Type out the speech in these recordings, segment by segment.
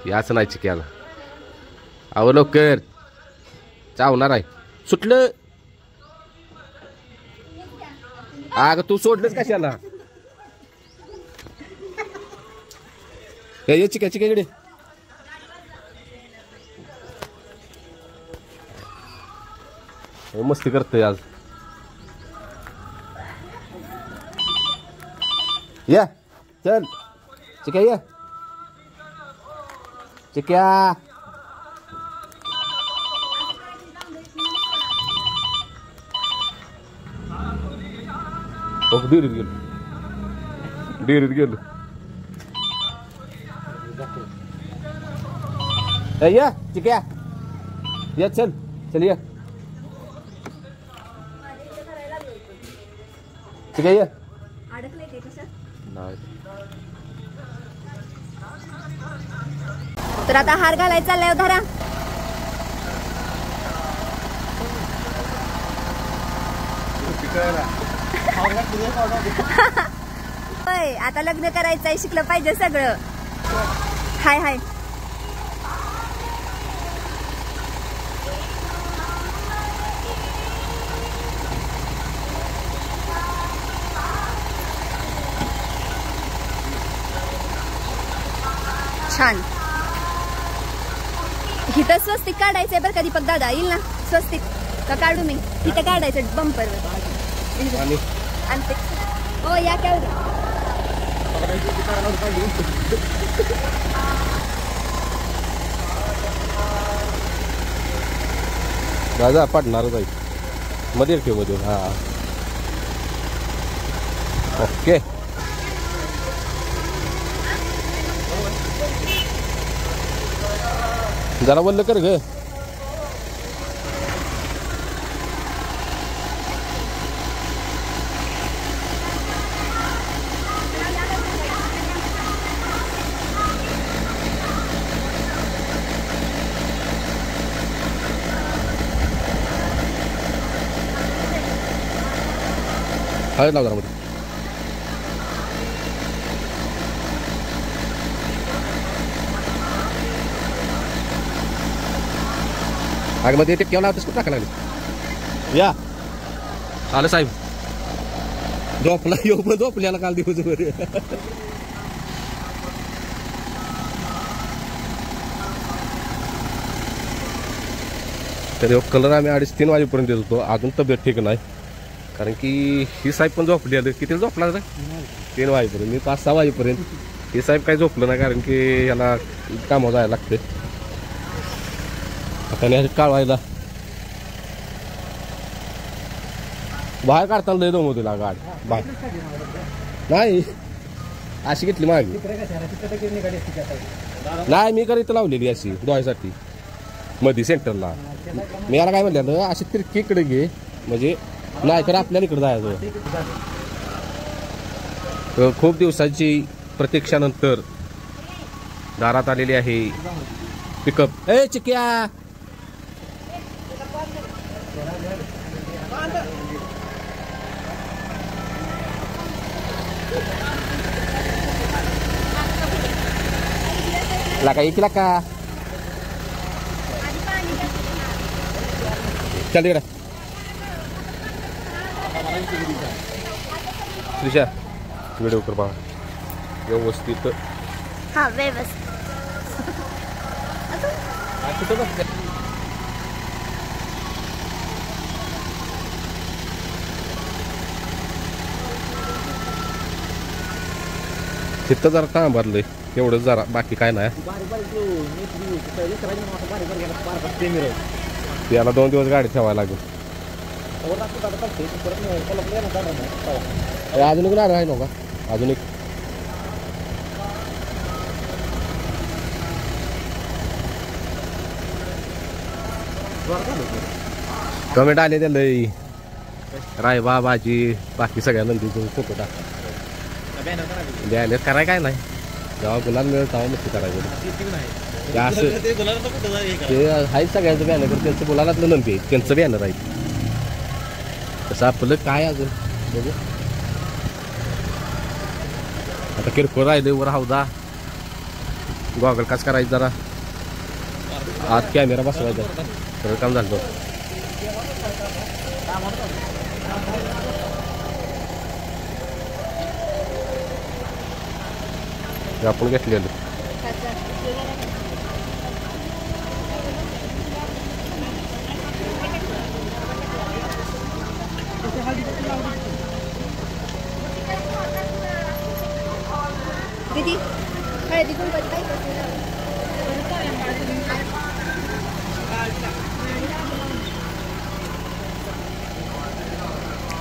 याच नाही चिक्याला. अहो लवकर चावणार आहे. सुटलं. अगं तू सोडलंच कशाला. ये चिक्या चिक्याकडे. मस्ती करतोय आज. या चल चिक्या ये. चिक्या डेअरीत गेलो. डेअरीत गेलो. या चिक्या या चल चल या चिक्या या. तर आता हार घालायचा चाललाय धरा. होय आता लग्न करायचंय. शिकलं पाहिजे सगळं. हाय हाय छान. इथं स्वस्तिक काढायचंय बरं का दीपक दादा. येईल ना स्वस्तिक का काढू मी. इथं काढायचं बंपर आणते. हो या केवढं राजा पडणारच आहे. मध्ये ठेव मध्ये. हा ओके. जरा वल्ल कर ग. हळद लाव जरा मध्ये. आग मध्ये ते केवढा होतं टाका लागले. या आलं साहेब. झोपला येऊ पण झोपल्याला काल दिवसभर. तर कलर आम्ही 2:30-3 वाजेपर्यंत येत होतो. अजून तब्येत ठीक नाही. कारण की ही साहेब पण झोपली आलं. किती झोपला तर 3 वाजेपर्यंत. मी 5-6 वाजेपर्यंत. हे साहेब काही झोपलं नाही कारण की याला कामावर जायला लागते. आता काढवायला बाहेर काढताना लय दमवतो तुला गाड. बाहेर नाही अशी घेतली मागे. नाही मी कधी इथं लावलेली अशी धुवायसाठी मध्ये सेंटरला. मी याला काय म्हणलं अशी तिरकी इकडे घे म्हणजे नाही तर आपल्याला इकडे जायचं. खूप दिवसाची प्रतीक्षानंतर दारात आलेली आहे पिकअप. ए चिक्या लाका एक लाका चल तिकडे. त्रिशा व्हिडिओ कर बा व्यवस्थित. हा व्यवस्थित. तिथं जरा काम भरलंय एवढंच जरा. बाकी काय नाही. त्याला 2 दिवस गाडी ठेवायला लागेल. अजून एक नारळ आहे नका. अजून एक कमेंट आले त्या लई. रायबा भाजी बाकी सगळ्या नंदीतून फोटो टाक. द्यायला कराय काय नाही. जेव्हा गुलाल मिळेल तेव्हा मस्ती करायचं. असं ते आहे सगळ्यांचं बॅनर. त्यांचं गुलालातलं नंदी आहे त्यांचं बॅनर आहे. तसं आपलं काय अजून बघू. आता किरकोळ राहिले वर हौदा गॉगल काच करायचं जरा आत कॅमेरा बसवायचा सगळं काम झालं. आपण घेतलेलं किती हळदी कुंकवाचं काय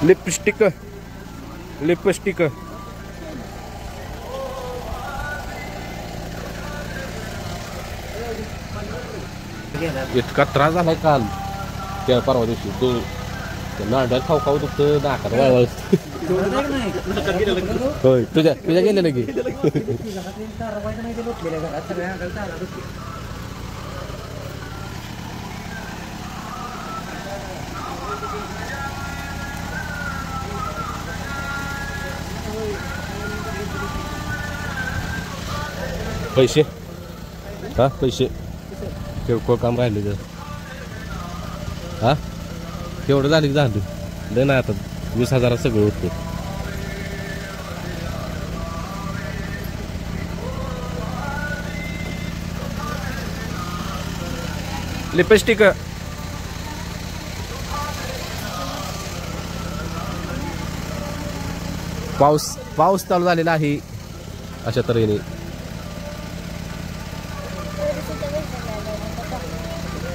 लिपस्टिक लिपस्टिक इतका त्रास झालाय काल त्या परवा दिवशी नांड्यात खाऊ खाऊ दुखतं नाकात वळवळ. होय तुझ्या गेलेलं की पैसे हा पैसे किरकोळ काम राहिले तर हा तेवढं झालं की झालं लय नाही आता 20,000 सगळं होतं. लिपस्टिक पाऊस चालू झालेला आहे अशा तऱ्हेने.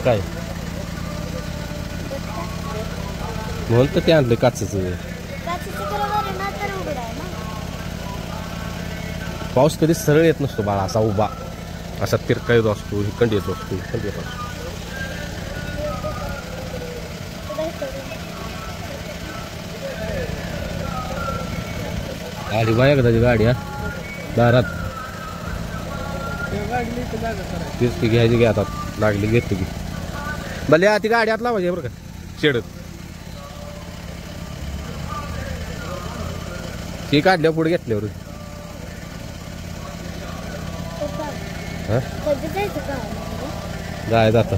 काय म्हणून तर ते आणलं काचच. पाऊस कधी सरळ येत नसतो बाळा असा उभा असा तिरका येत असतो हिकंड येत असतो हिकंड येत असतो. आली बाया कदाची गाडी हा दारात तेच ती घ्यायची घ्या आता लागली घेतो की भले ती गाडी आत लावायची बरं का शेडत ती काढल्या पुढे घेतल्यावर जायचं आता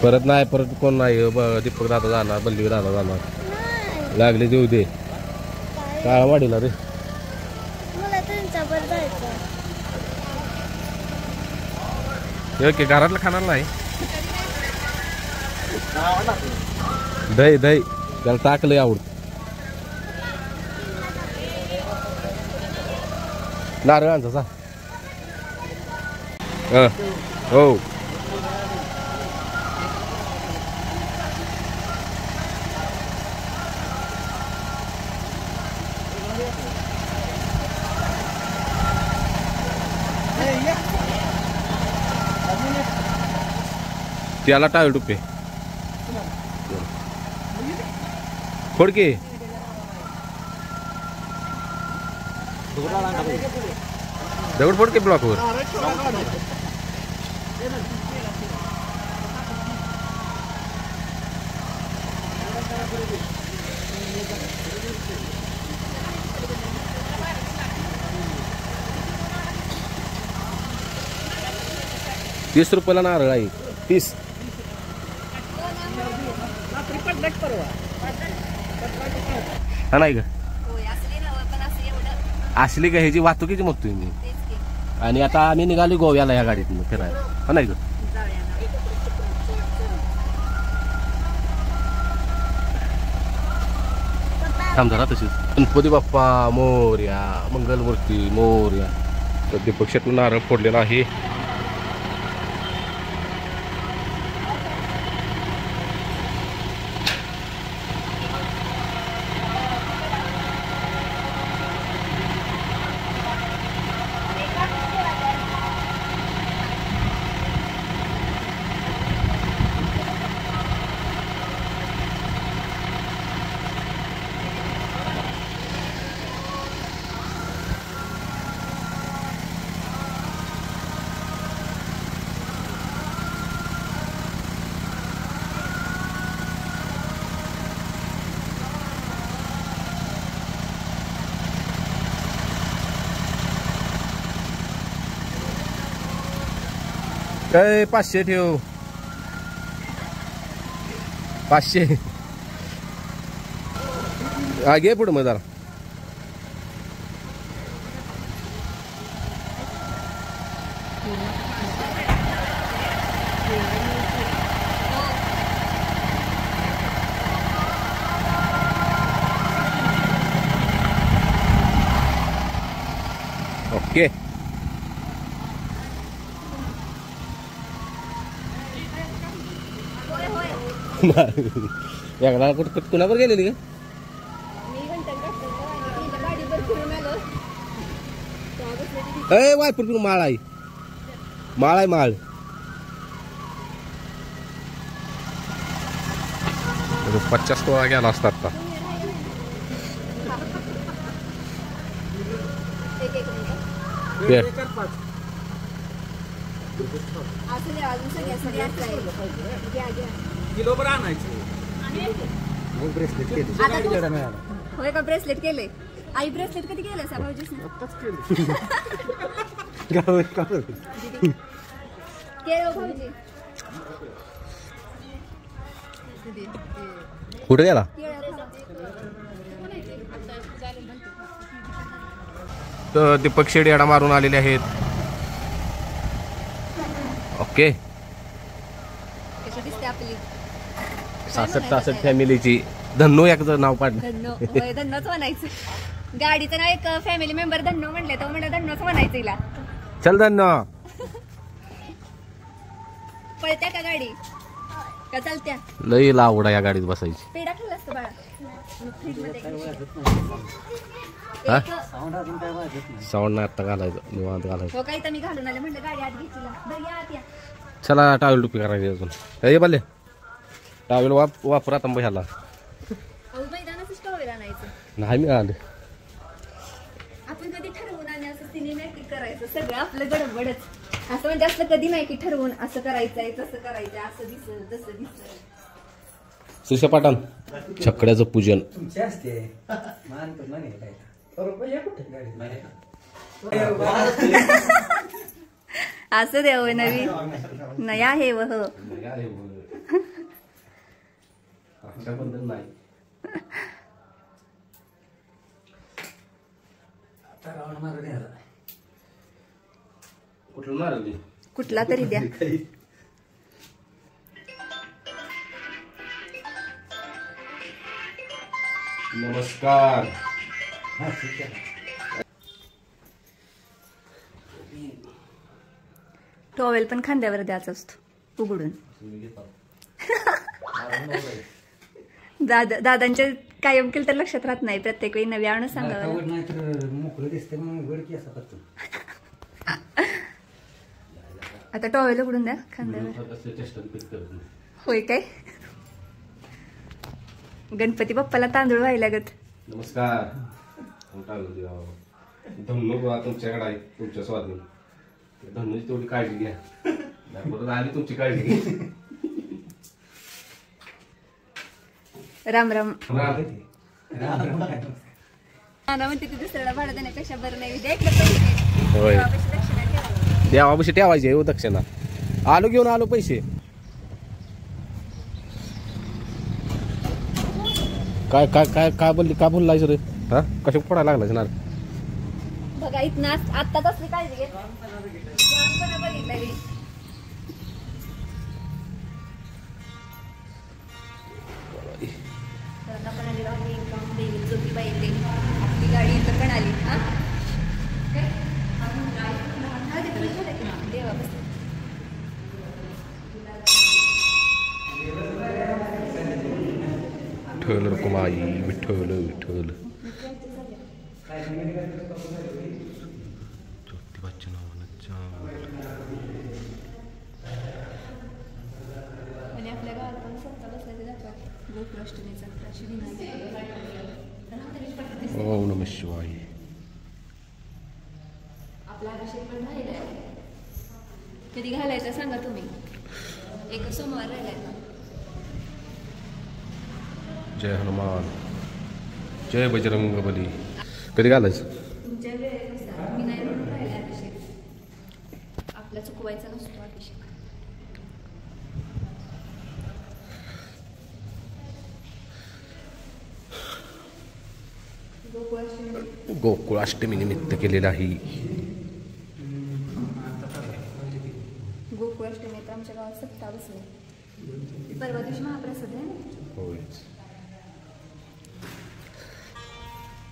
परत नाही परत कोण नाही दीपक दादा जाणार बल्ली दादा जाणार लागले देऊ दे काळा वाढीला रे ओके घरातलं खाणार नाही दही दही त्याला टाकलं आवडत नारळांचा सा हो त्याला टावेल टुपे फोडके दगड फोडके ब्लॉकवर ₹30 नारळ आहे 30 हा नाही का असली का ह्याची वाहतुकीची म्हणतोय मी आणि आता आम्ही निघालो गोव्याला या गाडीतून फिरायला हा नाही का थांब जरा तशीच गणपती बाप्पा मोरया मंगलमूर्ती मोरया तर दीपक शेटनं नारळ फोडलेला आहे काय 500 ठेव 500 घे पुढे मग जरा ओके एकदा कुणावर गेलेली का वायपूर करून माळ आहे माळ 50 तोळा गेला असता आता होय का ब्रेसलेट केले आई ब्रेसलेट कधी केलं सा भाऊजीस कुठे गेला तर दीपक शेड याडा मारून आलेले आहेत ओके कशी दिसते आपली 66 फॅमिलीची धन्नो एकच नाव पाडलं धन्नोच म्हणायचं गाडीचं नाव एक फॅमिली मेंबर धन्नो म्हणले तो म्हणलं धन्नोच म्हणायचं हिला चल धन्नो पळत्या का गाडी का चालत्या लई लावडा या गाडीत बसायची पेढा खाल्ला असतो बाळा फ्रीज मध्ये साऊंड नाही आता घालायचं निवांत घालायचं हो काही तर मी घालून आले म्हणलं गाडी आत घेतली बरं या आत या चला टावेल टुपी करायची अजून हे बाले टावेल वापर आता ह्याला मैदानाच टॉवेल आणायचं नाही मी आले आपण कधी ठरवून आणि असं सिनेमॅटिक करायचं सगळं आपलं गडबडच असं म्हणजे असं कधी नाही की ठरवून असं करायचंय तसं करायचंय असं दिसत तसं दिसत सुशा पाटान छकड्याचं पूजन असं देव नवी नाही आहे व हो कुठला तरी द्या नमस्कार टॉवेल पण खांद्यावर द्यायचा असतो उघडून दादांच्या कायम केलं तर लक्षात राहत नाही प्रत्येक वेळी नव्यानं सांगावं आता टॉवेल उघडून द्या खांद्यावर होय काय गणपती बाप्पाला तांदूळ व्हायला लागत नमस्कार धन्नो तुमच्याकडे आहे तुमच्या स्वाधीन धन्नोची तेवढी काळजी घ्या परत आली तुमची काळजी घ्या राम राम नाना म्हणते ती दुसऱ्याला भाडं देण्यापेक्षा बरं नाही होय देवापाशी ठेवायचे हो दक्षिणा आलो घेऊन आलो पैसे काय काय काय काय बोलली का बोललायचं रे हा कशा पडायला लागला ना बघा इथनं आत्ताच असली काळजी घे बघितलं ज्योतिबा येते आपली गाडी इथं पण आली हा देवा बस विठ्ठल रखुमाई विठ्ठल विठ्ठल ज्योतिबाच्या नावानं आणि आपल्या गावात पण सत्ता बसल्याचे जातात गोकुळाष्टमीचा ओम नमः शिवाय आपला अभिषेक पण राहिलाय कधी घालायचा सांगा तुम्ही एक सोमवार राहिलाय ना जय हनुमान जय बजरंग बली कधी घालायचं तुमच्या वेळेनुसार मी नाही म्हणून राहिला अभिषेक आपला चुकवायचा नसतो अभिषेक गोकुळाष्टमी निमित्त केलेलं आहे. गोकुळाष्टमी तर आमच्या गावात सप्ताह बसले. परवा दिवशी महाप्रसाद आहे ना. होय.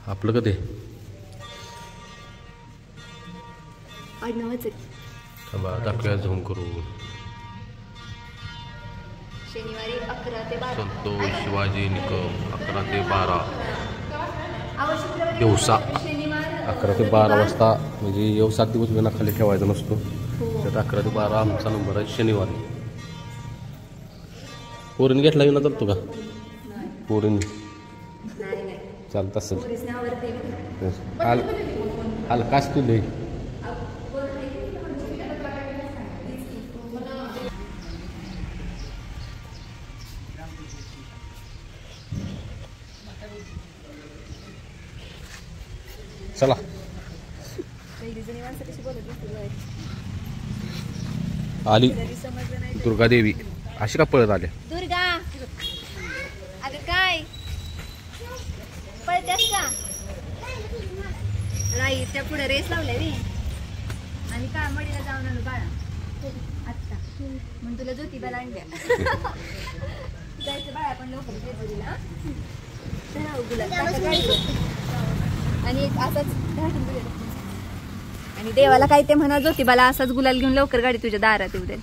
आपलं कधी आडनावच दाखव्या झूम करू. शनिवारी 11 ते 12 संतोष शिवाजी निकम 11 ते 12 दिवसा 11 ते 12 वाजता म्हणजे येऊ 7 दिवस विनाखाली ठेवायचा नसतो. त्यात 11 ते 12 आमचा नंबर आहे शनिवारी. पोरीने घेतला येऊन चालतो का? पोरीने चालत असेल. हलकाच तू दे. चला आली दुर्गादेवी. अशी का पळत आल्या? दुर्गा अगं काय पळतेस का? नाही त्या पुढे रेस लावल्या रे. आणि काळमडीला जाऊन आलो बाळा आत्ता. म्हणून तुला ज्योतिबाला आणल्या. जायचं बाळा पण लवकर जेजुरीला. आणि एक असाच आणि देवाला काय ते म्हणा ज्योतिबाला असाच गुलाल घेऊन लवकर गाडी तुझ्या दारात येऊ दे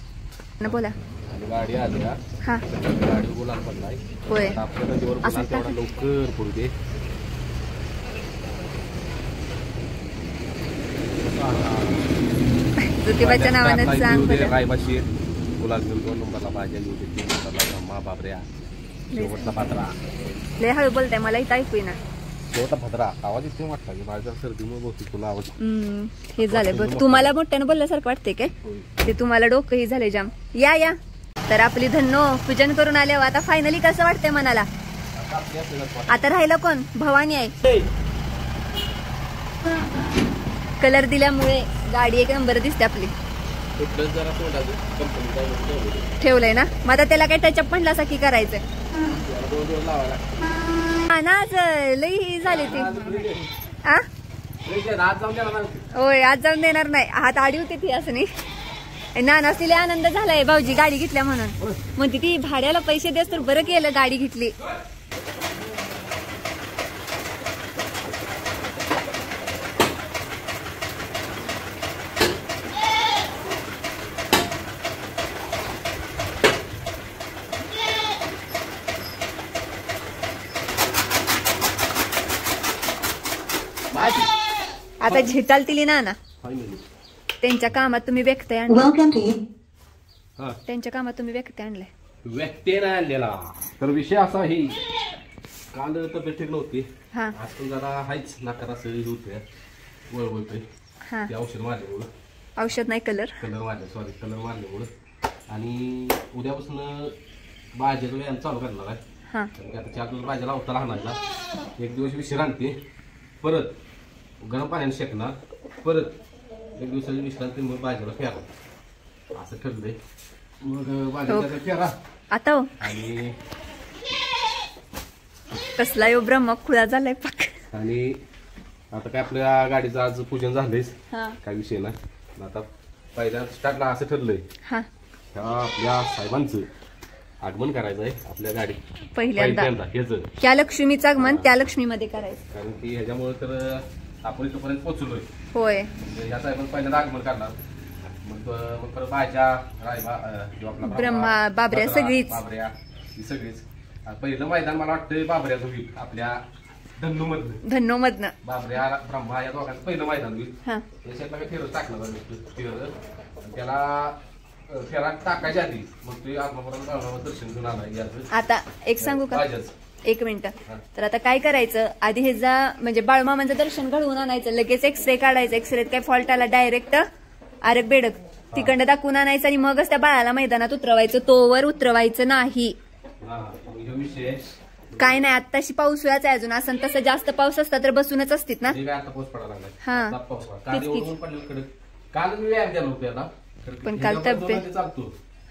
ना. बोला. गाडी आली हा गाडी गुलाल पडलाय. होय असं लवकर पडू दे. ज्योतिबाच्या नावानं सांग. रायबाशी गुलाल घेऊन 2 नंबरला भाज्या लिहू दे. 3 नंबरला मा बाबऱ्या. शेवटचा पात्रा. लय हळू बोलताय मला इथं ऐकू ना. शेवटचा भद्रा आवाज इथे वाटला की माझ्या सर्दीमुळे बहुतेक तुला आवाज हे झालंय बघ. तुम्हाला मोठ्यानं बोलल्यासारखं वाटतंय काय? ते तुम्हाला डोकं ही झालंय जाम. या तर आपली धन्नो पूजन करून आल्यावर आता फायनली कसं वाटतंय मनाला? आता राहिलं कोण? भवानी आहे. कलर दिल्यामुळे गाडी एक नंबर दिसते आपली. ठेवलंय ना मग आता त्याला काय टचअप म्हणला की करायचंय ना. लई ही झाली ती. होय आज जाऊन देणार नाही. हात आडी होती ती असं नाही. नानास तिला आनंद झालाय भाऊजी गाडी घेतल्या म्हणून. म्हणते ती भाड्याला पैसे देस तर बरं केलं गाडी घेतली. आता झेटाल तिली ना त्यांच्या कामात तुम्ही व्यक्ती आणलाय. त्यांच्या कामात तुम्ही व्यक्ती आणलाय. व्यक्ती नाही आणलेला. तर विषय असा आहे काल तब्येत ठीक नव्हती. आज पण जरा हायच नाकार असं होते वळवळतोय. ते औषध मारल्यामुळं. औषध नाही कलर मारले. सॉरी कलर मारल्यामुळं. आणि उद्यापासून भाज्याचा व्यायाम चालू करणार आहे. आता 4 दिवस भाज्या लावता राहणार. 1 दिवस विश्रांती. परत गरम पाण्याने शेकणार. परत 1 दिवसाची विश्रांती. मग भाज्याला फेरा असं ठरलंय. मग भाज्याचा फेरा आता. आणि कसला यो ब्रह्म खुळा झालाय पाक. आणि आता काय आपल्या गाडीचं आज पूजन झालंयच. काय विषय ना. आता पहिल्या स्टार्टला असं ठरलंय आपल्या साहेबांचं आगमन करायचं आहे आपल्या गाडीत पहिल्यांदा. त्या लक्ष्मीचं आगमन त्या लक्ष्मीमध्ये करायचं. कारण की ह्याच्यामुळे तर आपण इथपर्यंत पोहोचलोय. होय या साहेबांचं पहिल्यांदा आगमन करणार. मग परत भाज्या रायबा ब्रह्मा बाबऱ्या सगळीच. बाबऱ्या ही सगळीच. पहिलं मैदान मला वाटतं बाबऱ्याचं होईल आपल्या धन्नो मधनं. बाबऱ्या ब्रह्मा या दोघांचं पहिलं मैदान होईल. त्याच्यातला काही फेरच टाकणार. त्याला फेरा टाकायच्या आधी मग ते आत्मापर्यंत दर्शन घेऊन आला. आता एक सांगू का? 1 मिनिट. तर आता काय करायचं आधी हे जा म्हणजे बाळूमामांचं दर्शन घडवून आणायचं. लगेच एक्सरे काढायचं. एक्सरेत काय फॉल्ट आला डायरेक्ट आरक बेडक तिकडनं दाखवून आणायचं. आणि मगच त्या बाळाला मैदानात उतरवायचं. तोवर उतरवायचं नाही. काय नाही आत्ताशी पाऊस आहे अजून. असं तसं जास्त पाऊस असता तर बसूनच असतील ना. पण काल तब्येत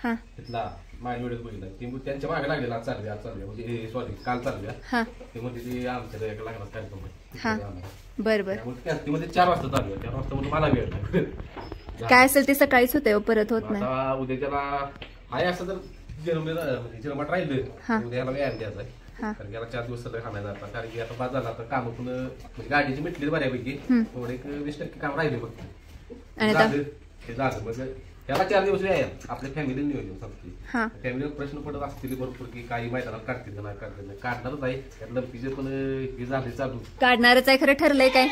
हा तिथला माझ्या व्हिडिओ बघितला ती त्यांच्या मागे लागलेला आज चालल्या म्हणजे सॉरी काल चालल्या हा ते म्हणजे ते आमच्या एक लागला कार्यक्रम हा आहे. बर बर त्यामध्ये 4 वाजता चालू आहे 4 वाजता म्हणजे मला वेळ नाही. काय असेल ते सकाळीच होते परत होत नाही. आता उद्या त्याला आहे असं तर जिरमट राहिलं उद्याला व्यायाम द्यायचा आहे. कारण की आता 4 दिवस सगळं खाण्याचा आता कारण की आता बाद झाला आता काम पण म्हणजे गाडीची मिटली बऱ्यापैकी थोडे 20% काम राहिले फक्त ते झालं मग त्याला 4 दिवस व्यायाम आपल्या फॅमिली नियोजन सांगते. फॅमिलीवर प्रश्न पडत असतील भरपूर की काही मैदानात काढतील का नाही काढतील नाही काढणारच आहे त्यात लंपीचे पण हे झाले चालू काढणारच आहे खरं ठरलंय काय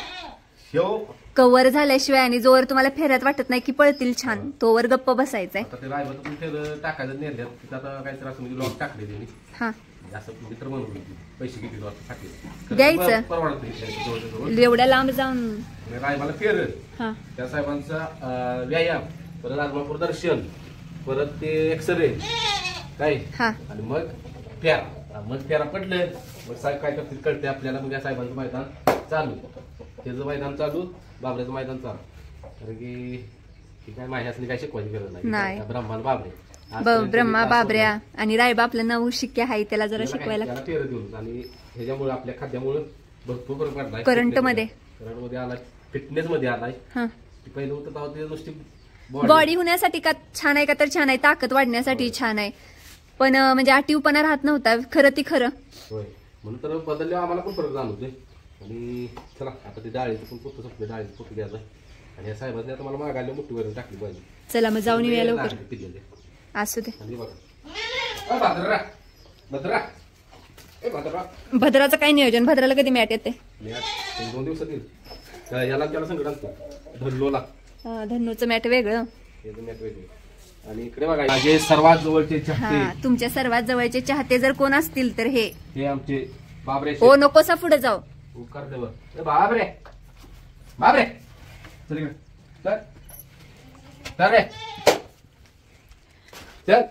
कव्हर झाल्याशिवाय आणि जोवर तुम्हाला फेऱ्यात वाटत नाही की पळतील छान तोवर गप्प बसायचंय. आता ते रायबाचं पण फेर टाकायचं नेल्यात तिथं आता काहीतरी असं म्हणजे लॉक टाकले त्यांनी असं मित्र म्हणून पैसे किती टाकले द्यायचं परवडत एवढ्या लांब जाऊन रायबाला फेर त्या साहेबांचा व्यायाम परत आत्मापूर दर्शन परत ते एक्सरे काय आणि मग फेरा पडलं मग साहेब काय करतील कळते आपल्याला मग या साहेबांचं मैदान चालू त्याचं मैदान चालू बाबऱ्याचं मैदान चालू कारण की काय माझ्यासनी काय शिकवायची गरज नाही ब्रह्मा बाबरे ब्रह्मा बाबऱ्या आणि रायबा आपलं नऊ शिक्के आहे त्याला जरा शिकवायला फेर देऊन आणि ह्याच्यामुळे आपल्या खाद्यामुळे भरपूर फरक पडलाय करंट मध्ये आलाय फिटनेस मध्ये आलाय पहिलं होतं तेव्हा ते नुसती बॉडी होण्यासाठी का छान आहे का तर छान आहे ताकद वाढण्यासाठी छान आहे पण म्हणजे आटीवपणा राहत नव्हता खरं ती खरं म्हणून तर बदलले आम्हाला पण फरक जाणवतोय. आणि चला आता ते डाळीचं पण पोतं संपलं डाळीचं पोतं घ्यायचं आणि या साहेबांनी आता मला मागायला मोठी वगैरे टाकली पाहिजे. चला मग जाऊन येऊया लवकर असू दे. भद्राचं काय नियोजन भद्राला कधी मॅट येते 2 दिवसात येईल याला त्याला संकट असतं धल्लोला धन्नूचं मॅट वेगळं आणि इकडे बघा माझे सर्वात जवळचे चाहते तुमच्या सर्वात जवळचे चाहते जर कोण असतील तर हे आमचे बाबरे हो नकोसा पुढे जाऊ बाबरे बाबरे चल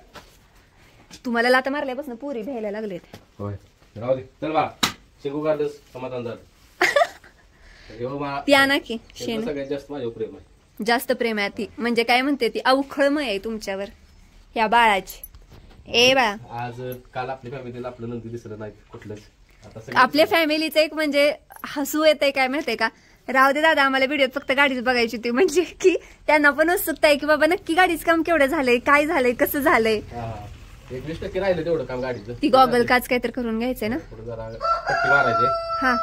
तुम्हाला लाता मारल्यापासून पुरी भ्यायला लागलेत. होय राहू दे चल बा शेंगू गार्डस समाधान झालं ती आणा की सगळ्यात जास्त माझ्यावर प्रेम आहे जास्त प्रेम आहे ती म्हणजे काय म्हणते ती अवखळमय आहे तुमच्यावर या बाळाची. ए बाळा आज काल आपल्या फॅमिलीला आपलं नंदी दिसलं नाही कुठलंच आपल्या फॅमिलीचं एक म्हणजे हसू येतंय काय माहितीये का राहू दे दादा आम्हाला व्हिडिओत फक्त गाडीच बघायची होती म्हणजे की त्यांना पण उत्सुकता आहे की बाबा नक्की गाडीचं काम केवढं झालंय काय झालंय कसं झालंय 20% राहिलं तेवढं काम गाडीचं ती गॉगल काच काहीतरी करून घ्यायचंय ना जरा पट्टी मारायचे हा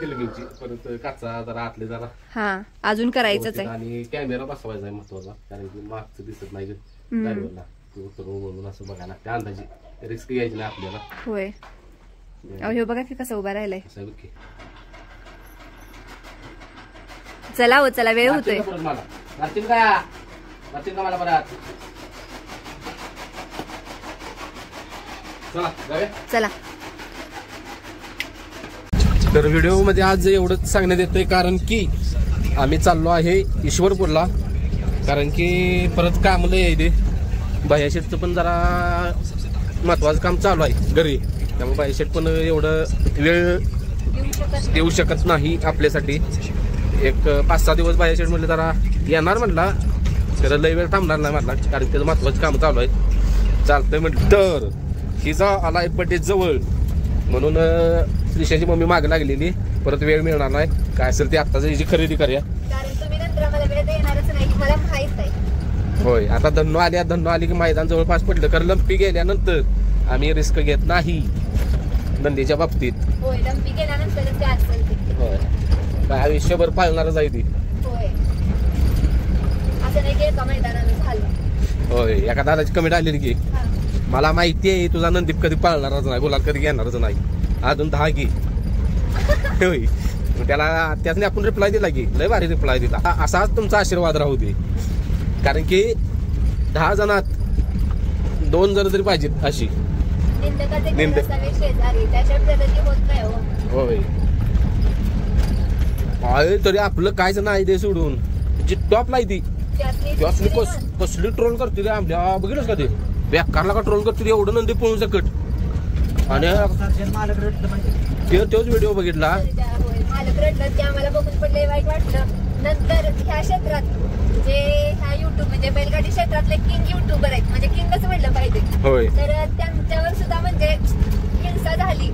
फिल्मिंगची परत काचा जरा आतले जरा हा अजून करायचंच आहे आणि कॅमेरा बसवायचा आहे महत्वाचा कारण की मागचं दिसत नाही ड्रायव्हरला म्हणून असं बघा ना त्या अंदाजे रिस्क घ्यायची नाही आपल्याला. होय हे बघा की कसं उभा राहिलाय. चला हो चला वेळ होतोय मला परत चला. तर व्हिडिओ मध्ये आज एवढंच सांगण्यात येतंय कारण की आम्ही चाललो आहे ईश्वरपूरला कारण की परत काम लय आहे ते बाह्याशेटचं पण जरा महत्वाचं काम चालू आहे घरी त्यामुळे बाह्याशेट पण एवढं वेळ देऊ शकत नाही आपल्यासाठी. एक 5-6 दिवस बाह्याशेट म्हटलं जरा येणार म्हटला तर लय वेळ थांबणार नाही म्हटला कारण त्याचं महत्वाचं काम चालू आहे. चालतंय म्हटलं तर हिचा आलाय बड्डे जवळ म्हणून श्रीशाची मम्मी मागे लागलेली परत वेळ मिळणार नाही काय असेल ते आत्ताच हिची खरेदी करूया होय. आता धन्नो आली की मैदान जवळपास पडलं कारण लंपी गेल्यानंतर आम्ही रिस्क घेत नाही नंदीच्या बाबतीत. होय काय आयुष्यभर पाळणारच आहे ती. होय एका दादाची कमेंट आलेली की मला माहिती आहे तुझा नंदीप कधी पाळणारच नाही गुलाल कधी घेणारच नाही अजून 10 घे होय. त्याला त्याने आपण रिप्लाय दिला की लय भारी रिप्लाय दिला असाच तुमचा आशीर्वाद राहू दे कारण की 10 जणात 2 जण तरी पाहिजेत अशी होय. तरी आपलं कायच नाही ते सोडून जी टॉपला आहे ती कसली ट्रोल करते रे आमच्या बघितलंच का ते बेकारला का ट्रोल करते एवढं नंदी पळून सकट आणि तोच व्हिडिओ बघितला आम्हाला बघून पडले वाईट वाटलं. नंतर ह्या क्षेत्रात जे ह्या युट्यूब म्हणजे बैलगाडी क्षेत्रातले किंग युट्यूबर आहेत म्हणजे होय. तर त्यांच्यावर सुद्धा म्हणजे हिंसा झाली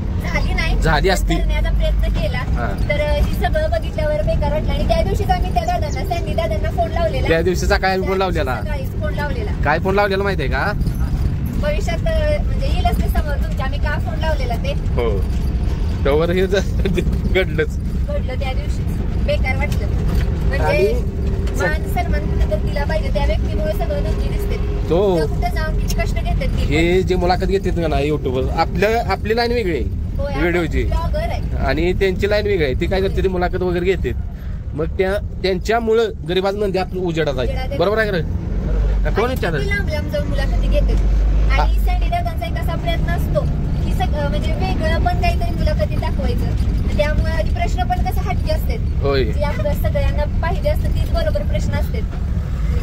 झाली असती. करण्याचा प्रयत्न केला. तर ही सगळं बघितल्यावर बेकार वाटलं आणि त्या दिवशीच आम्ही त्या दादांना सँडी दादांना फोन लावलेला. त्या दिवशीचा काय फोन लावलेला? काय फोन लावलेला माहितीये का? भविष्यात म्हणजे येईलच ते समोर तुमच्या आम्ही का फोन लावलेला ते. हो त्यावर हे घडलं त्या दिवशी. बेकार वाटलं म्हणजे मान सन्मान दिला पाहिजे त्या व्यक्तीमुळे सगळं नंदी दिसते. तो कुठे जाऊन किती कष्ट घेतात हे जे मुलाखत घेतात ना युट्यूबवर, आपली लाईन वेगळी आहे व्हिडिओची आणि त्यांची लाईन वेगळी आहे. ती काय करते, मुलाखत वगैरे घेतात. मग त्यांच्यामुळं गरीबाच नंदी आपलं उजेडात आहे. बरोबर आहे का? कोण विचार लांब लांब जाऊन मुलाखती घेतात आणि सँडी दादांचा एक असा प्रयत्न असतो की सगळं म्हणजे वेगळं पण काहीतरी मुलाखती दाखवायचं. त्यामुळे आधी प्रश्न पण कसं हटके असतात, जे आपल्या सगळ्यांना पाहिजे असतं तीच बरोबर प्रश्न असतात.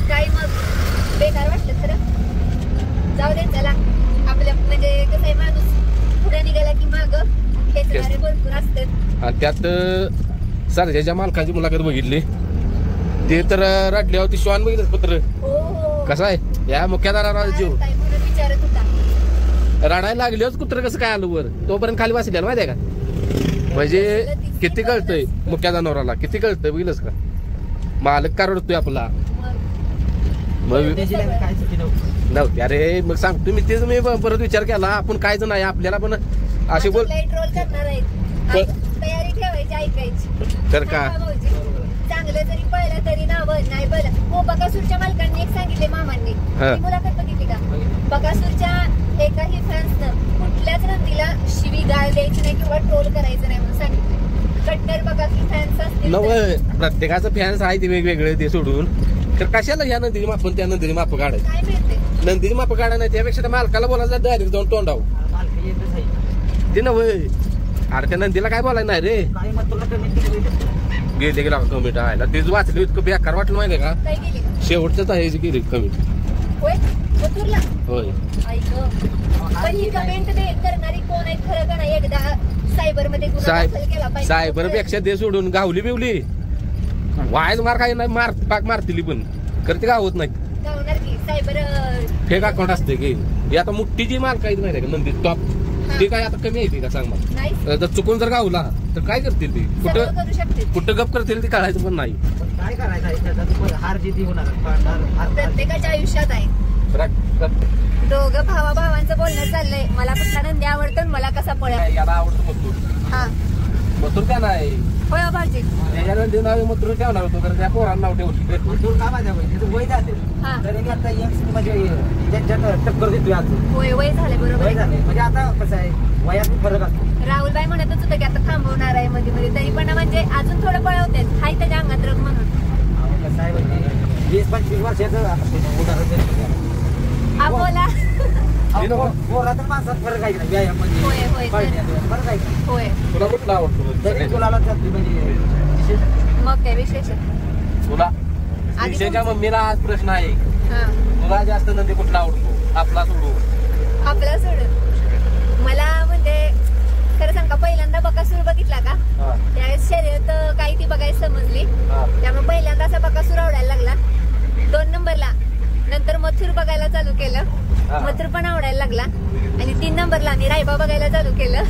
काही मग बेकार वाटलं खरं. जाऊ दे चला, आपल्या म्हणजे कसं आहे माणूस पुढे निघाला की माग खेचणारे भरपूर असतात. त्यात सरजाच्या मालकाची मुलाखत बघितली ते तर रडल्यावरती श्वान बघितलं पत्र कसं आहे या मुख्याधाराला जीव विचारत होता. रडायला लागल्यावर कुत्र कसं काय आलं वर, तोपर्यंत खाली वाचल्या माहिती आहे का? म्हणजे किती कळतंय मुख्या जनावराला, किती कळतंय बघितलंस का? मालक का रडतोय आपला? मग नव्हते. अरे मग सांगतो मी तेच, मी परत विचार केला आपण कायच नाही आपल्याला पण असे बोल तयारी ठेवायची ऐकायची. तर का चांगलं जरी पहिलं तरी नाव नाही बरं. हो बकासूरच्या मालकांनी एक सांगितले मामांनी, मुलाखत बघितली का? बकासूरच्या एकाही फॅन्सनं कुठल्याच नंदीला शिवी गाळ द्यायची नाही किंवा ट्रोल करायचं नाही म्हणून सांगितलं. कट्टर बकासूर फॅन्स असतील, प्रत्येकाचं फॅन्स आहे ते वेगवेगळे ते सोडून तर कशाला या नंदीची माप त्या नंदीची माप काढायचं? काय मिळते नंदीची माप काढा नाही, त्यापेक्षा त्या मालकाला बोलायचं डायरेक्ट जाऊन तोंडाव ते नव्हे. अरे त्या नंदीला काय बोलायचं नाही रे. गेले गेला कमेंट आहे ना तेच वाचलं, इतकं बेकार वाटलं माहितीये का? शेवटच आहे गेली कमेंट. होय पण ही कमेंट करणारी कोण आहे खरं का नाही? एकदा सायबर मध्ये सायबर पेक्षा ते सोडून गावली बिवली वायच मार काही नाही, पाक मारतील पण करते गावत नाही. सायबर फेक अकाउंट असते की आता मोठी जी माल काही माहिती का नंदी टॉप ते काय आता कमी येते का सांग मला? जर चुकून जर गावला तर काय करतील ते? कुठं गप करतील ते काढायचं पण नाही. काय करायचं हार जिती होणार प्रत्येकाच्या आयुष्यात आहे. दोघं भावाभावांचं बोलणं चाललंय. मला कुठला नंदी आवडतो, मला कसा पळा याला आवडतो मथुर. हा मथुर त्या नाही होय भाजी त्याच्या नंदी नाव मथुर ठेवणार होतो तर त्या पोरांना नाव ठेवलं. मथुर का माझ्या वय जाते तरी आता म्हणजे टक्कर देतोय आज. होय वय झाले बरोबर वय झाले म्हणजे आता कसं आहे वयात फरक असतो. राहुलबाई म्हणतच होतं की आता थांबवणार आहे मध्ये मध्ये, तरी पण म्हणजे अजून थोडं पळवते हाय त्याच्या अंगात रग म्हणून. कसं आहे म्हणजे 20-25 वर्षाचं उदाहरण बोला. पोरात माणसात फरक आहे ना व्यायाम मध्ये फरक आहे. होय तुला कुठला आवडतो? तरी तुला जाते म्हणजे मग काय विशेष तुला विषयच्या मम्मीला आज प्रश्न आहे, तुला जास्त नंदी कुठला आवडतो? आपला सोडून आपला सोडून मला म्हणजे खरं सांग का पहिल्यांदा बकासूर बघितला का त्यावेळेस शर्यत काही ती बघायला समजली, त्यामुळे पहिल्यांदा असा बकासूर आवडायला लागला. 2 नंबरला नंतर मथुर बघायला चालू केलं, मथुर पण आवडायला लागला आणि 3 नंबरला मी रायबा बघायला चालू केलं.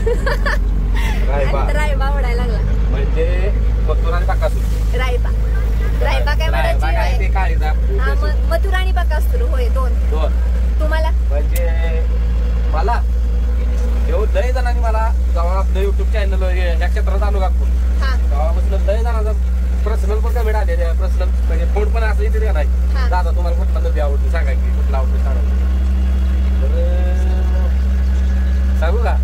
रायबा आवडायला लागला म्हणजे मथुर आणि बकासूर. रायबा काय म्हणायची? मथुर आणि बकासूर होय 2. तुम्हाला? म्हणजे मला लय जणांनी मला जेव्हा आपलं युट्यूब चॅनल या क्षेत्रात आलो का आपण तेव्हापासून लय जणांचा पर्सनल पण कमेंट आले, पर्सनल म्हणजे फोन पण असं इथे नाही दादा तुम्हाला कुठला नदी आवडतो सांगा की कुठला आवडतो सांगा. तर सांगू का?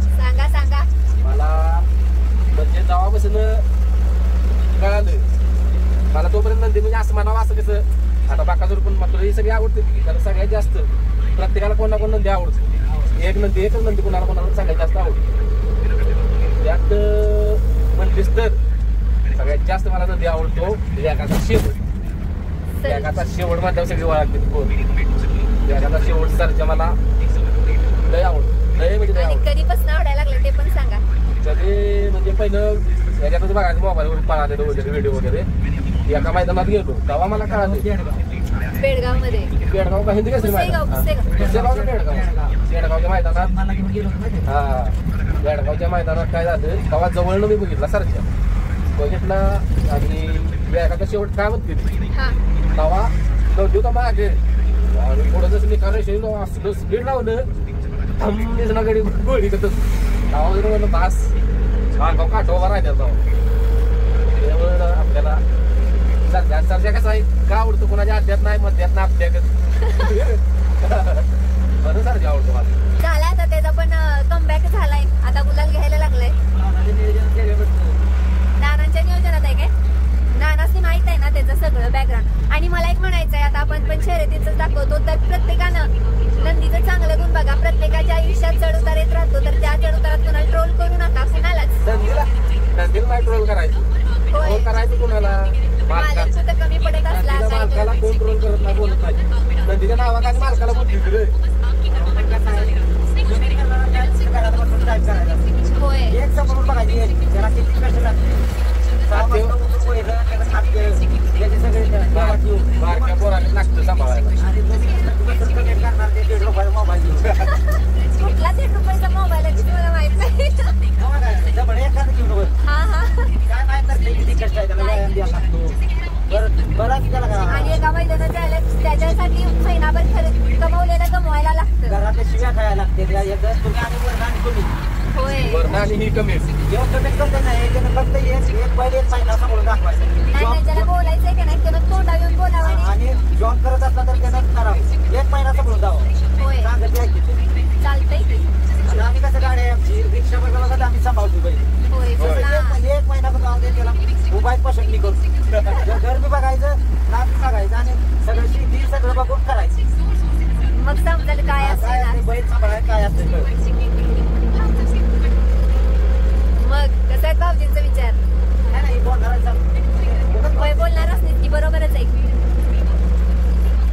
सांगा. मला म्हणजे जेव्हापासून कळालं मला तोपर्यंत नंदी म्हणजे असं म्हणावं असं कसं आता बाकासूर पण मात्र ही सगळी आवडते कारण सगळ्यात जास्त प्रत्येकाला कोणा कोण नंदी आवडतो. एकच नंदी कोणाला सगळ्यात जास्त आवडतो. त्यात म्हणलीस तर सगळ्यात जास्त मला नदी आवडतो एकाचा शेवट. एकाचा शेवट माझ्या सगळी ओळखते. एकाचा शेवट सरच्या मला लय आवडतो. लय म्हणजे कधीपासून आवडायला लागलं ते पण सांगा. कधी म्हणजे पहिलं याच्यातच बघायचं मोबाईलवर पाहते वगैरे व्हिडिओ वगैरे. एका मैदानात गेलो तेव्हा मला कळालं बेडगाव मध्ये बेडगाव का हिंदी केसरी मैदान बेडगावच्या मैदानात मला घेऊन गेलो होतो माहिती आहे? हा बेडगावच्या मैदानात काय झालं तेव्हा जवळनं मी बघितला सरच्या बघितला आणि बेडगावचा शेवट काय म्हणते तेव्हा नव्हती का मागे आणि पुढं जसं निकाल असलं स्पीड लावलं थांबलीच ना गडी गोळी करत म्हणलं बास अंगाव काठोबा राहत्या त्यामुळे आपल्याला सरच्या कसं आहे का आवडतो कोणाच्या अध्यात नाही मध्यात ना आपल्याकडे बरं सरच्या आवडतो मला झाला आता त्याचा पण कमबॅक झालाय आता गुलाल घ्यायला लागलाय नानांच्या नियोजनात आहे काय नानासनी माहित आहे ना त्याचं सगळं बॅकग्राऊंड आणि मला एक म्हणायचं आहे आता आपण पण शर्यतीच दाखवतो तर प्रत्येकानं नंदीचं चांगलं गुण बघा प्रत्येकाच्या आयुष्यात चढ उतार येत राहतो तर त्या चढ उतारात कोणाला ट्रोल करू नका कुणालाच नंदीला नाही ट्रोल करायचं ट्रोल करायचं कोणाला मालक सुद्धा कमी पडत असला मालकाला कोण ट्रोल करत नाही बोलत नाही नंदीच्या नावाला मालकाला बोलतो होय एक समोरून बघायची त्याला किती कष्ट लागते बारक्या पोराने लागतं सांभाळायला कुठला 1 रुपयाचा मोबाईल आहे मला माहित नाही आणि एका मैदानात जायला त्याच्यासाठी महिनाभर खरं कमवलेलं गमवायला लागतं घरातल्या शिव्या खायला लागते तुम्ही आणि तुम्ही होय वर्ण आणि ही कमी जेव्हा कमेंट करत नाही फक्त एक पहिले एक महिना समोरून दाखवायचं ज्याला बोलायचंय का नाही त्यानं तोंडा येऊन बोलावं आणि जॉब करत असला तर त्यानं करावं 1 महिना समोरून जावं होय सांगत चालतंय की आता आम्ही कसं गाड्या रिक्षा वगैरे आम्ही सांभाळतो पहिले होय 1 महिना पण जाऊ दे त्याला मोबाईल पसंत नाही करू घर बी बघायचं नाक बी बघायचं आणि सगळं शेती सगळं बघून करायचं मग समजेल काय असेल बैल सांभाळायचं काय असेल मग कसं आहे भाऊजींचा विचार नाही होय बोलणारच नाही की बरोबरच आहे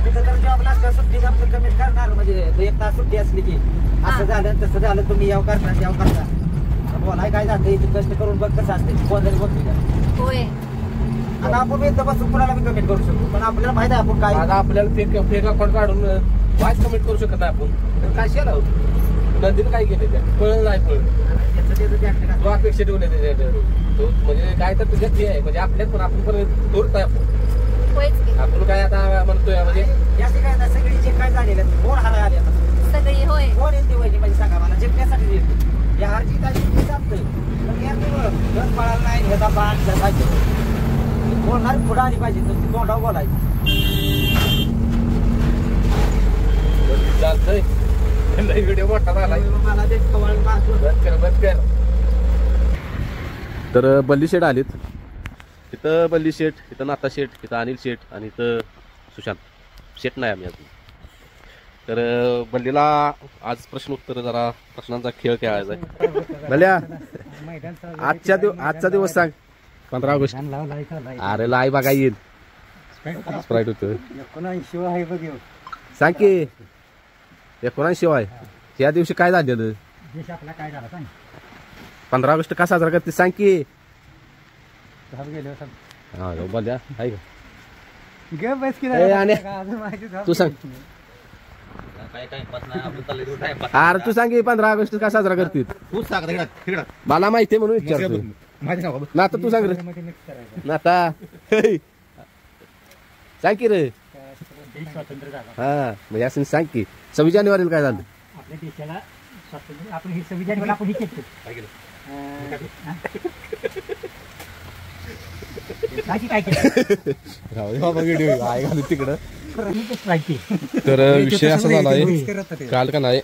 तिथं तर जॉब लागतं सुट्टी आपलं कमेंट करणार म्हणजे 1 तास सुट्टी असली की असं झालं तसं झालं तुम्ही याव करता याव करता बोलाय काय जातं इथे कष्ट करून बघ कसं असते कोण जरी बोलतो होय आता आपण इथं बसून कुणाला बी कमेंट करू शकतो पण आपल्याला माहिती आहे आपण काय आता आपल्याला फेक अकाउंट काढून वाईट कमेंट करू शकत नाही आपण काय शेला नंदीनं काय केलं त्या पळलं नाही पळलं तो अपेक्षा ठेवले तो म्हणजे काय तर तुझ्यात हे आहे म्हणजे आपल्यात पण आपण पण तोडताय आपण काय आता म्हणतोय म्हणजे जास्त काय सगळी जे काय झालेलं कोण हारा आले सगळी होय कोण येते वहिनी म्हणजे सांगा मला जिंकण्यासाठी येते या हारची ताजी चालतंय पण या घर पळायला नाही ह्याचा बाण पाहिजे बोलणार पुढं आली पाहिजे तर तोंडावर बोलायचं चालतंय व्हिडिओ मोठा झाला मला ते बंद कर तर बल्ली शेठ आलीत इथं बल्ली शेठ इथं नाता शेठ इथं अनिल शेठ आणि इथं सुशांत शेठ नाही आम्ही अजून तर बल्लीला आज प्रश्न उत्तर जरा प्रश्नांचा खेळ खेळायचा आहे बल्ल्या आजचा दिवस सांग 15 ऑगस्ट अरे लाई बघा येईल स्प्राईट होतं 19 आहे बघ सांग की 19 आहे त्या दिवशी काय झालेलं देश आपला काय झाला सांग 15 ऑगस्ट का साजरा करते सांग की गेलो हा बल्ल्या आहे गे बस की तू सांग अरे तू सांग 15 ऑगस्ट का साजरा करते तू सांग मला माहिती आहे म्हणून विचारतो ना आता तू सांग रे ना आता सांग की रे स्वातंत्र्य झालं हा म्हणजे असं सांग की 26 जानेवारीला काय झालं आपल्या देशाला स्वातंत्र्य आपण हे 26 जानेवारीला आपण हे केलं काय केलं बाबा व्हिडिओ आहे घालू तिकडं स्ट्राईक तर विषय असा झाला आहे काल का नाही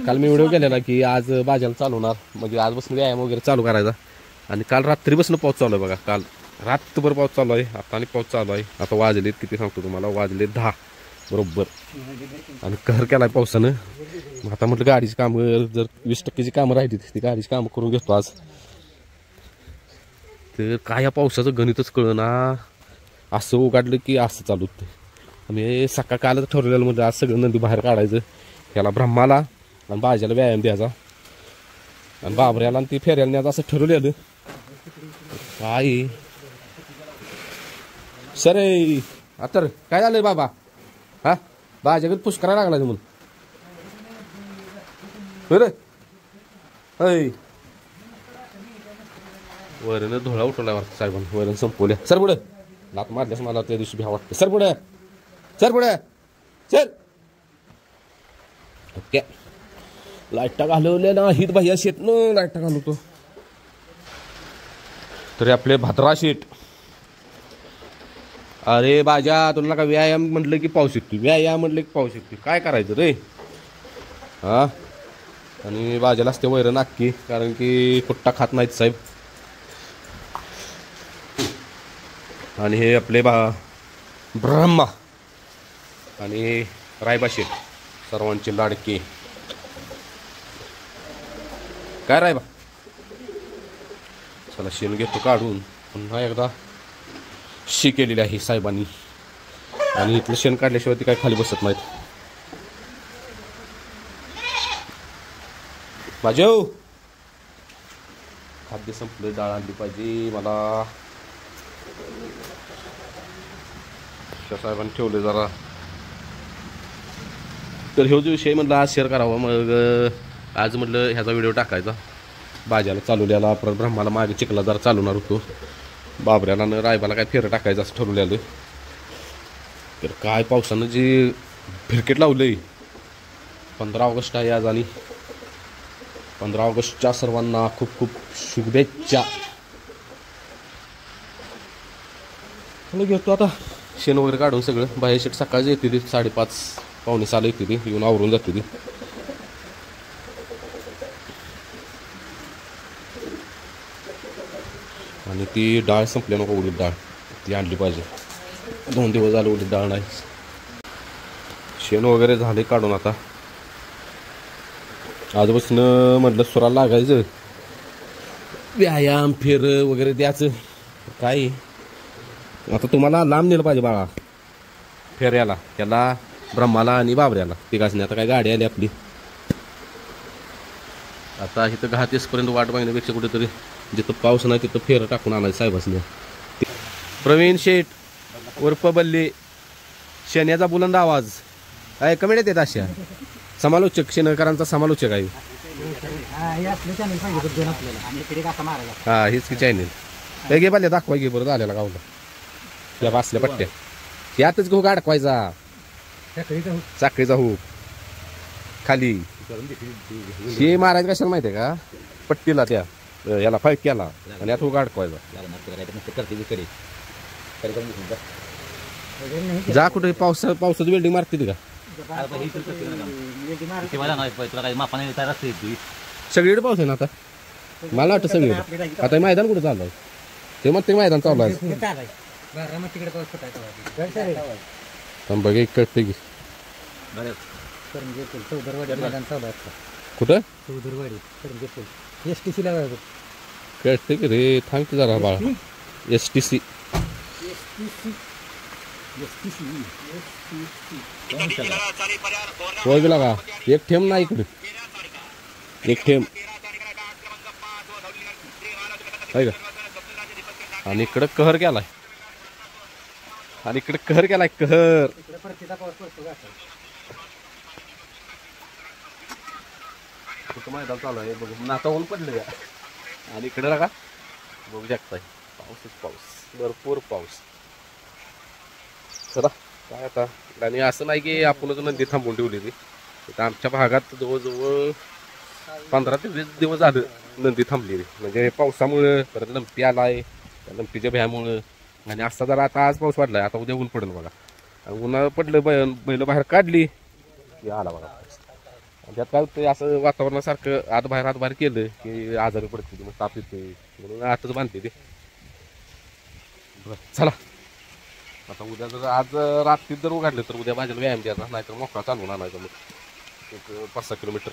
काल मी व्हिडिओ केलेला की आज बाजाला चालू होणार म्हणजे आजपासून व्यायाम वगैरे चालू करायचा आणि काल रात्रीपासून पाऊस चालू आहे बघा काल रात्रभर पाऊस चालू आहे आता आणि पाऊस चालू आहे आता वाजलेत किती सांगतो तुम्हाला वाजले 10 बरोबर आणि कहर केलाय पावसानं आता म्हटलं गाडीची कामं जर 20% कामं राहिली ती गाडीची कामं करून घेतो आज तर काय या पावसाचं गणितच कळना असं उघडलं की असं चालू होतं आम्ही सकाळ कालच ठरवलेलं म्हणजे आज सगळं नंदी बाहेर काढायचं याला ब्रह्माला आणि बाजाला व्यायाम द्यायचा आणि बाबऱ्याला आणि ती फेऱ्याला न्यायचं असं ठरवलेलं काय सर तर काय झालंय बाबा? हा बाजाकडे पुष्करा लागला म्हणून बरं. वरण धुळा उठवला वाटतं साहेबांनी, वरण संपवल्या. सर पुढे लात मारल्यास मला त्या दिवशी भ्या वाटतं. सर पुढे, सर पुढे, सर. ओके, लाईटा घालवल्या नाहीत भैया शेतनं, लाईटा घालवतो. तरी आपले भाद्रा शेट. अरे बाजा, तुला का व्यायाम म्हटलं की पाऊस येतो, व्यायाम म्हटलं की पाऊस येतो, काय करायचं रे? हा, आणि बाजाला असते वैरण नाक्की, कारण की कुट्टा खात नाहीत साहेब. आणि हे आपले ब्रह्मा आणि रायबा शेठ सर्वांचे लाडके. काय रायबा? चला शेण घेतो काढून. पुन्हा एकदा शी केलेली आहे साहेबांनी, आणि इथलं शेण काढल्याशिवाय ती काय खाली बसत नाहीत. माझ्या खाद्य संपलं, डाळ आणली पाहिजे मला. साहेबांनी ठेवले जरा. तर ह्यो जो विषय म्हटलं आज शेअर करावा, मग आज म्हटलं ह्याचा व्हिडिओ टाकायचा. बाजाला चालवल्याला, परत ब्रह्माला मागे चिखला जरा चालवणार होतो, बाबऱ्याला न रायबाला काय फेरं टाकायचं असं ठरवलेलं. तर काय पावसानं जे फिरकेट लावलंय. 15 ऑगस्ट आहे आज, आणि 15 ऑगस्टच्या सर्वांना खूप खूप शुभेच्छा. चला घेतो आता शेण वगैरे काढून सगळं. बाहेर शेट सकाळची येते ती 5:30 पावणे 6 येते ती, येऊन आवरून जाते ती. आणि ती डाळ संपल्या नको, उडीद डाळ ती आणली पाहिजे. 2 दिवस झाले उडीद डाळ नाही. शेण वगैरे झाले काढून. आता आजपासून म्हटलं सुराला लागायचं, व्यायाम फेर वगैरे द्यायचं. काय आता तुम्हाला लांब नेलं पाहिजे बाळा फेऱ्याला, त्याला ब्रह्माला आणि बाबऱ्याला तिघांनी. आता काय गाडी आली आपली. आता इथं 10-30 पर्यंत वाट बघण्यापेक्षा कुठेतरी जिथं पाऊस नाही तिथं फेरं टाकून आणायचं साहेबांनी. प्रवीण शेठ उर्फ बल्ले, शेण्याचा बुलंद आवाज. काय कमेंट येतात अशा समालोचक, शेणकरांचा समालोचक आहे. हा हेच की चॅनेल. काय घे बाल्या दाखवाय घे बरं झालेला गावला त्या बासल्या पट्ट्या यातच गहू अडकवायचा, साखळीचा हूक खाली हे मारायचं कशाला माहितीये का? पट्टीला त्या याला फळक्याला, आणि यात हूक अडकवायचा. जा कुठे पावसाची वेल्डिंग मारते का? सगळीकडे पाऊस आहे ना आता, मला वाटतं सगळीकडे. आता मैदान कुठे चालू आहे? ते मग ते मैदान चालू आहे. बघ कळते की कुठं कळते की रे. थांबते जरा बाळा. STC होय गेला का? एक थेंब नाही इकडे, एक थेंब आहे का? आणि इकडं कहर केलाय, आणि इकडे कहर केलाय, कहर. मैदान चालू आहे बघ, नाता ऊन पडलं या. आणि इकडे का बघू शकताय पाऊसच पाऊस, भरपूर पाऊस. चला काय आता. आणि असं नाही की आपणच नंदी थांबवून ठेवली ती. आमच्या भागात जवळजवळ 15 ते 20 दिवस झालं नंदी थांबलेली. म्हणजे पावसामुळं, परत लंपी आलाय, त्या लंपीच्या भ्यामुळं. आणि असा जरा आता आज पाऊस पडलाय, आता उद्या ऊन पडेल बघा. उन्हाळा पडलं, बैल बाहेर काढली की आला बघा पाऊस. आणि त्यात काय होतं, असं वातावरणासारखं आत बाहेर केलं की आजारी पडते, मग ताप येते, म्हणून आताच बांधते ते. चला आता उद्या जर आज रात्री जर उघडले तर उद्या भाजीला व्यायाम द्यायचा, नाहीतर मोकळा चालवून आणायचा. मग एक 5-6 किलोमीटर